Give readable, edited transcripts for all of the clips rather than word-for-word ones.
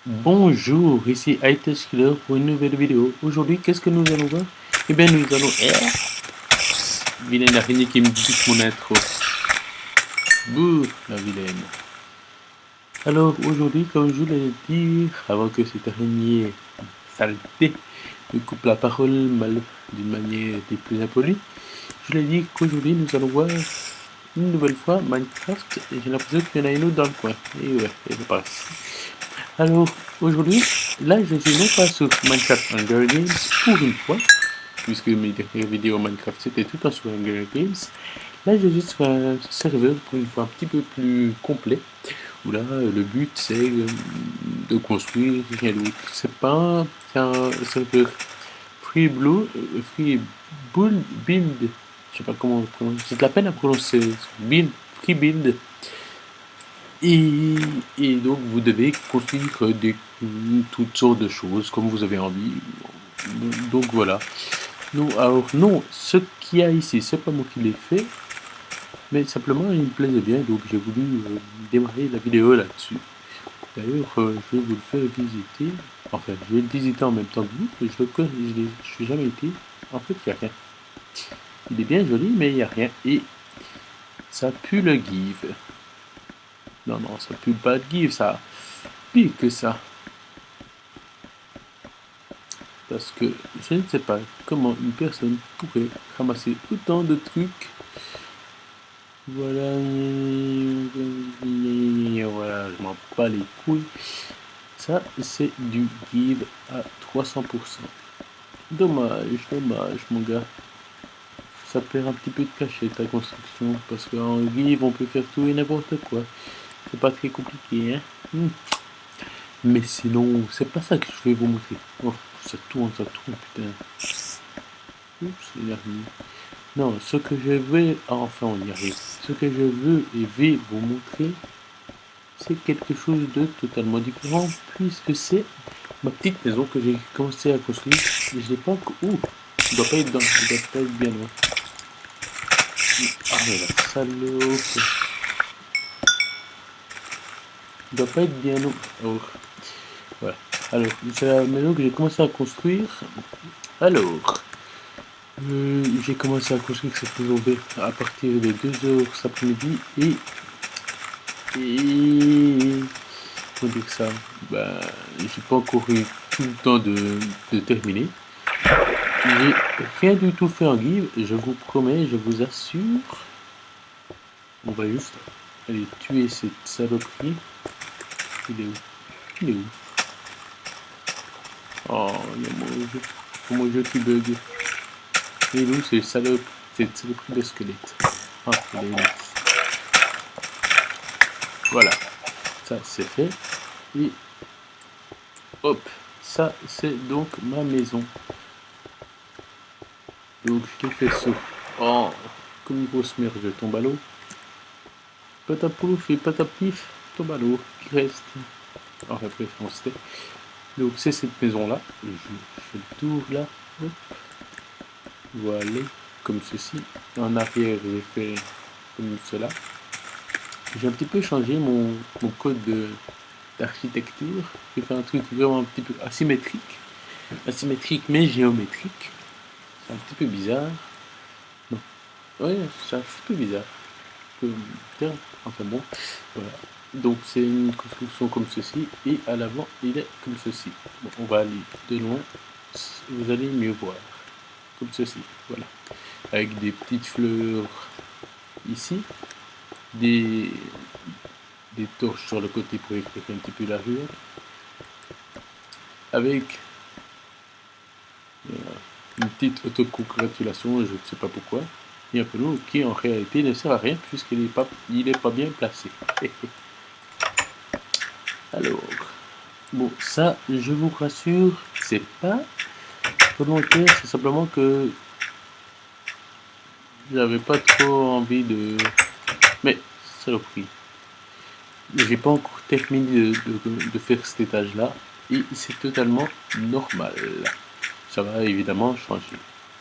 Bonjour, ici iTest Killer pour une nouvelle vidéo. Aujourd'hui, qu'est-ce que nous allons voir? Eh bien, nous allons... Vilaine araignée qui me dit mon intro. Bouh, la vilaine. Alors, aujourd'hui, comme je voulais dire, avant que cette araignée saleté me coupe la parole mal d'une manière des plus impolie, je voulais dire qu'aujourd'hui, nous allons voir une nouvelle fois Minecraft et j'ai l'impression qu'il y en a une autre dans le coin. Et ouais, et je passe. Alors, aujourd'hui, là, je suis non pas sur Minecraft Hunger Games pour une fois, puisque mes dernières vidéos Minecraft c'était tout le temps sur Hunger Games. Là, je suis sur un serveur pour une fois un petit peu plus complet, où là, le but c'est de construire rien d'autre. C'est un serveur Free Blue, Free Bull Build, je sais pas comment on prononce, c'est de la peine à prononcer, Build, Free Build. Et donc vous devez construire toutes sortes de choses comme vous avez envie. Donc voilà. Non, alors non, ce qu'il y a ici, c'est pas moi qui l'ai fait, mais simplement il me plaisait bien, donc j'ai voulu démarrer la vidéo là-dessus. D'ailleurs, je vais vous le faire visiter. Enfin, je vais le visiter en même temps que vous, et je suis jamais été. En fait, il n'y a rien. Il est bien joli, mais il n'y a rien. Et ça pue le give. Non, non, ça pue pas le give, ça pire que ça. Parce que je ne sais pas comment une personne pourrait ramasser autant de trucs. Voilà, voilà, je m'en bats les couilles. Ça, c'est du give à 300%. Dommage, dommage, mon gars. Ça perd un petit peu de cachet ta construction. Parce qu'en give, on peut faire tout et n'importe quoi. C'est pas très compliqué, hein. Mais sinon, c'est pas ça que je vais vous montrer. Oh, ça tourne, putain. Oups, il arrive. Non, ce que je vais... enfin, on y arrive. Ce que je veux et vais vous montrer, c'est quelque chose de totalement différent, puisque c'est ma petite maison que j'ai commencé à construire. Et je l'ai pas encore... Ouh, il doit pas être dans... Il doit pas être bien loin. Ah, mais la salope. Il doit pas être bien loin. Oh, voilà. Alors, c'est la maison que j'ai commencé à construire. Alors... j'ai commencé à construire cette maison à partir de 2h cet après-midi et comment dire ça, ben, j'ai pas encore eu tout le temps de terminer. J'ai rien du tout fait en give, je vous promets, je vous assure. On va juste aller tuer cette saloperie. Il est où? Il est où? Oh, il y a mon jeu qui bug. Il est où cette saloperie de squelette? Ah, il est où? Voilà, ça c'est fait. Et hop, ça c'est donc ma maison. Donc je l'ai fait ça. Oh, comme une grosse merde, je tombe à l'eau. Patapouf et patapif, tombe à l'eau, qui reste. Enfin bref, on se tait. Donc c'est cette maison là. Je fais le tour là. Hop. Voilà, comme ceci. En arrière, j'ai fait comme cela. J'ai un petit peu changé mon code d'architecture. J'ai fait un truc vraiment un petit peu asymétrique. Asymétrique mais géométrique. C'est un petit peu bizarre. Non. Ouais, c'est un petit peu bizarre. Enfin bon, voilà. Donc c'est une construction comme ceci. Et à l'avant, il est comme ceci. Bon, on va aller de loin. Vous allez mieux voir. Comme ceci. Voilà. Avec des petites fleurs ici. Des torches sur le côté pour éclairer un petit peu la rue. Avec une petite autocongratulation, je ne sais pas pourquoi. Et un peloton qui en réalité ne sert à rien puisqu'il n'est pas bien placé. Alors, bon, ça, je vous rassure, c'est pas volontaire, c'est simplement que j'avais pas trop envie de... Mais, saloperie. J'ai pas encore terminé de faire cet étage-là, et c'est totalement normal. Ça va évidemment changer.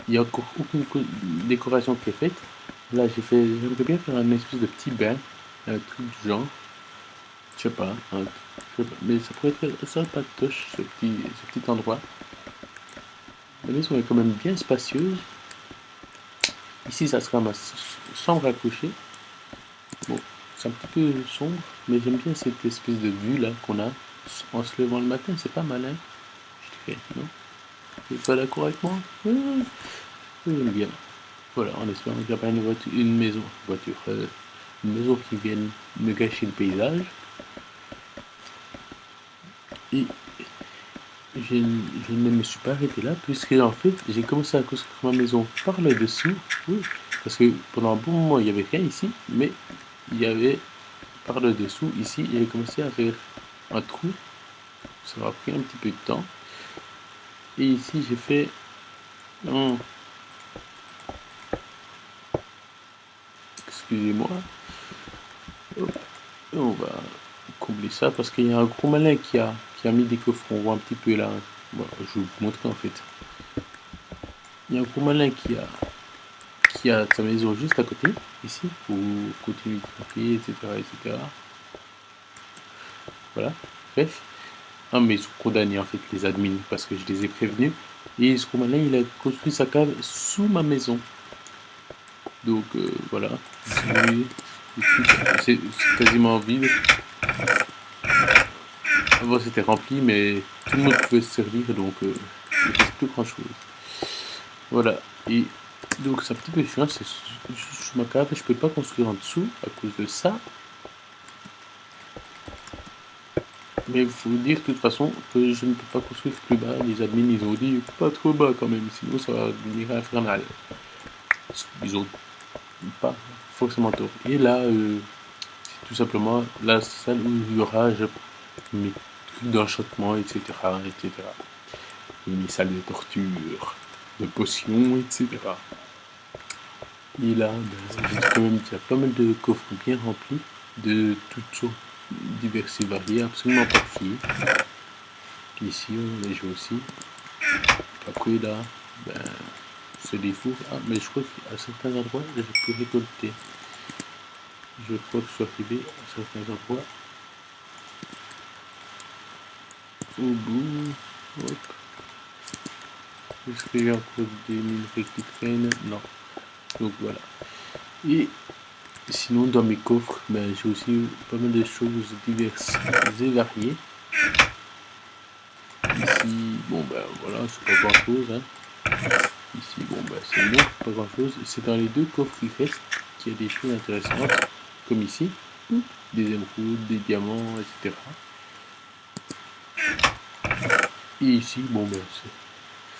Il n'y a encore aucune décoration qui est faite. Là, j'aimerais bien faire un espèce de petit bain, un truc du genre. Je sais pas, hein, je sais pas, mais ça pourrait être sympatoche ce petit endroit. La maison est quand même bien spacieuse. Ici, ça sera ma chambre à coucher. Bon, c'est un petit peu sombre, mais j'aime bien cette espèce de vue là qu'on a en se levant le matin. C'est pas mal, hein, je dirais, non? Vous êtes pas d'accord avec moi? J'aime bien. Voilà, en espérant qu'il n'y a pas une maison qui vienne me gâcher le paysage. Et je ne me suis pas arrêté là, puisque en fait, j'ai commencé à construire ma maison par le dessous. Oui, parce que pendant un bon moment, il n'y avait rien ici, mais il y avait par le dessous ici, et j'ai commencé à faire un trou. Ça m'a pris un petit peu de temps. Et ici, j'ai fait excusez-moi. Hop. Et on va combler ça parce qu'il y a un gros malin qui a mis des coffres. On voit un petit peu là. Bon, je vais vous montrer en fait. Il y a un gros malin qui a sa maison juste à côté, ici, pour continuer de travailler, etc., etc. Voilà. Bref. Ah, mais ils sont condamnés en fait, les admins, parce que je les ai prévenus. Et ce gros malin, il a construit sa cave sous ma maison. Donc voilà. C'est quasiment vide. Avant c'était rempli, mais tout le monde pouvait se servir, donc il ne reste plus grand chose. Voilà. Et donc c'est un petit peu chiant, c'est sous ma cave, je peux pas construire en dessous à cause de ça. Mais il faut dire de toute façon que je ne peux pas construire plus bas. Les admins ils ont dit pas trop bas quand même, sinon ça va devenir infernal. Ils ont pas forcément tort. Et là, c'est tout simplement la salle où il y aura mes trucs d'enchantement, etc., etc. Une salle de torture, de potions, etc. Et là, j'ai quand même déjà pas mal de coffres bien remplis de toutes sortes diverses et variées, absolument pas triées. Ici, on les joue aussi. Après là, ben, c'est des fours. Ah, mais je crois qu'à certains endroits, je peux récolter. Je crois que je suis arrivé à certains endroits. Au bout, hop. Est-ce qu'il y a encore des minerais qui traînent? Non. Donc voilà. Et sinon, dans mes coffres, ben, j'ai aussi pas mal de choses diverses et variées. Ici, bon ben voilà, c'est pas grand chose. Hein. Ici, bon ben c'est non, pas grand chose. C'est dans les deux coffres qui restent qu'il y a des choses intéressantes, comme ici, des émeraudes, des diamants, etc. Et ici, bon ben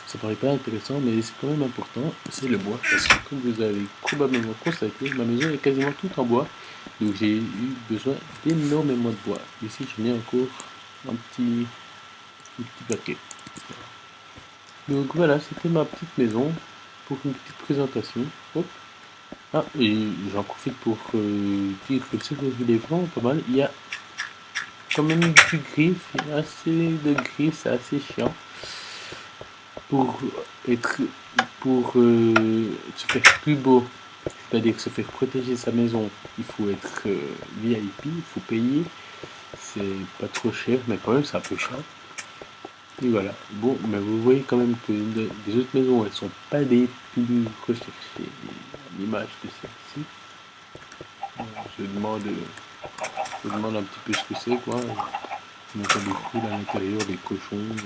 ça paraît pas intéressant, mais c'est quand même important, c'est le bois. Parce que comme vous avez probablement constaté, ma maison est quasiment toute en bois. Donc j'ai eu besoin d'énormément de bois. Ici, je mets encore un petit paquet. Donc voilà, c'était ma petite maison pour une petite présentation. Hop. Ah, et j'en profite pour dire que ce il est vraiment pas mal. Il y a quand même du griffe, il y a assez de griffes, c'est assez chiant. Pour se faire plus beau, c'est-à-dire se faire protéger sa maison, il faut être VIP, il faut payer. C'est pas trop cher, mais quand même c'est un peu cher. Et voilà. Bon, mais vous voyez quand même que les autres maisons, elles sont pas des plus recherchées à l'image de celle-ci. Je demande un petit peu ce que c'est, quoi. On entend des poules à l'intérieur, des cochons.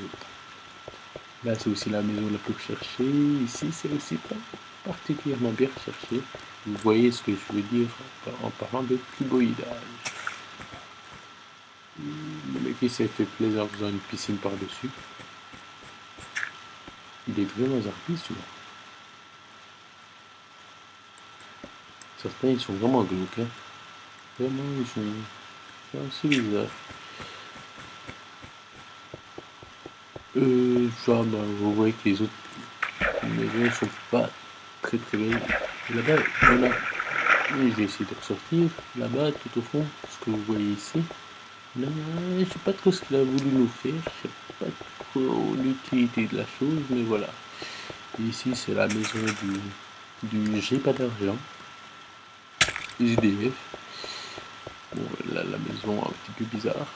Là, c'est aussi la maison la plus recherchée. Ici, c'est aussi pas particulièrement bien recherché. Vous voyez ce que je veux dire en parlant de cuboïdage. Le mec qui s'est fait plaisir en faisant une piscine par-dessus. Il est vraiment zarbi, celui-là. Certains, ils sont vraiment glauques. Hein. Vraiment, ils sont assez bizarres. Ça, bah, vous voyez que les autres maisons ne sont pas très très belles. Là-bas, voilà. Et je vais essayer de ressortir. Là-bas, tout au fond, ce que vous voyez ici. Là, je sais pas trop ce qu'il a voulu nous faire. Je sais pas trop l'utilité de la chose, mais voilà. Et ici, c'est la maison du J'ai pas d'argent. SDF. Bon, Là, la maison un petit peu bizarre.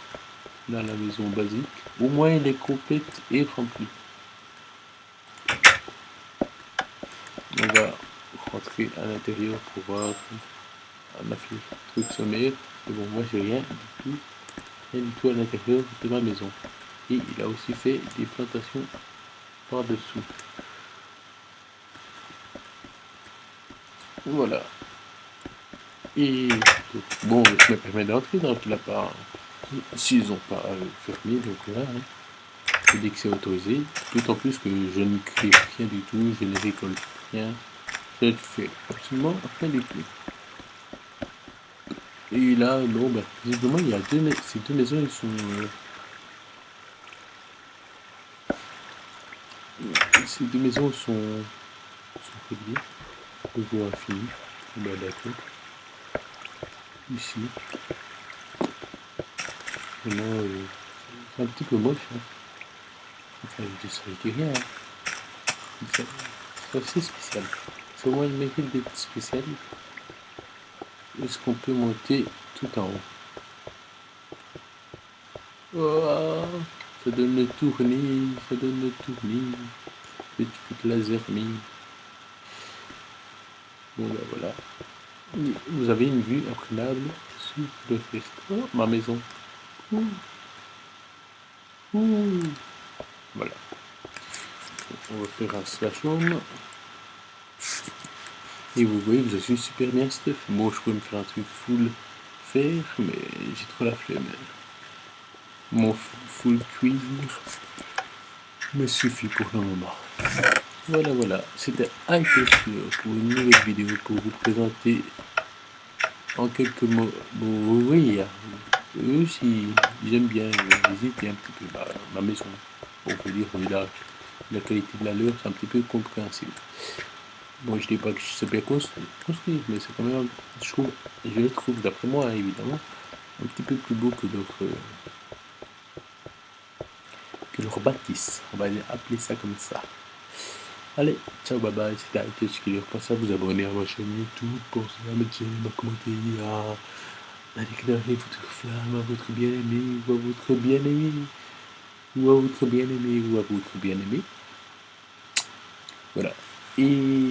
Là, la maison basique. Au moins, elle est complète et remplie. On va rentrer à l'intérieur pour voir un truc sommaire. Mais bon, moi, j'ai rien du tout à l'intérieur de ma maison. Et il a aussi fait des plantations par-dessous. Voilà. Et bon, je me permets d'entrer dans la part. S'ils n'ont pas fermé, donc voilà. Hein. Je dis que c'est autorisé. D'autant plus que je ne crée rien du tout, je ne récolte rien. Je ne fais absolument rien du tout. Et là, non, bah, visiblement, il y a ces deux maisons, ils sont. Ces deux maisons sont reliées. Je vois infini. Bah, d'accord. Ici. Vraiment, c'est un petit peu moche. Hein. Enfin, je dis rien. Hein. C'est assez spécial. C'est au moins le mérite d'être spécial. Est-ce qu'on peut monter tout en haut? Oh, ça donne le tournis, ça donne le tournis. Petite laser mine. Bon ben voilà. Vous avez une vue incroyable sur le reste. Oh, ma maison. Ouh. Ouh. Voilà. On va faire un slash home. Et vous voyez que je suis super bien stuff. Bon, je peux me faire un truc full fer, mais j'ai trop la flemme. Mon full cuivre me suffit pour le moment. Voilà. C'était iTesture pour une nouvelle vidéo pour vous présenter en quelques mots. Bon, oui, eux aussi, j'aime bien visiter un petit peu ma maison. On peut dire, la qualité de la leur, c'est un petit peu compréhensible. Bon, je dis pas que je sais bien construire, mais c'est quand même, je le trouve, d'après moi, hein, évidemment, un petit peu plus beau que leur bâtisse. On va appeler ça comme ça. Allez, ciao, bye bye, c'était Aïtech qui leur passe à vous abonner à ma chaîne YouTube, pensez à mettre j'aime, à commenter, à déclarer votre flamme à votre bien-aimé, ou à votre bien-aimé, ou à votre bien-aimé, ou à votre bien-aimé. Voilà. Et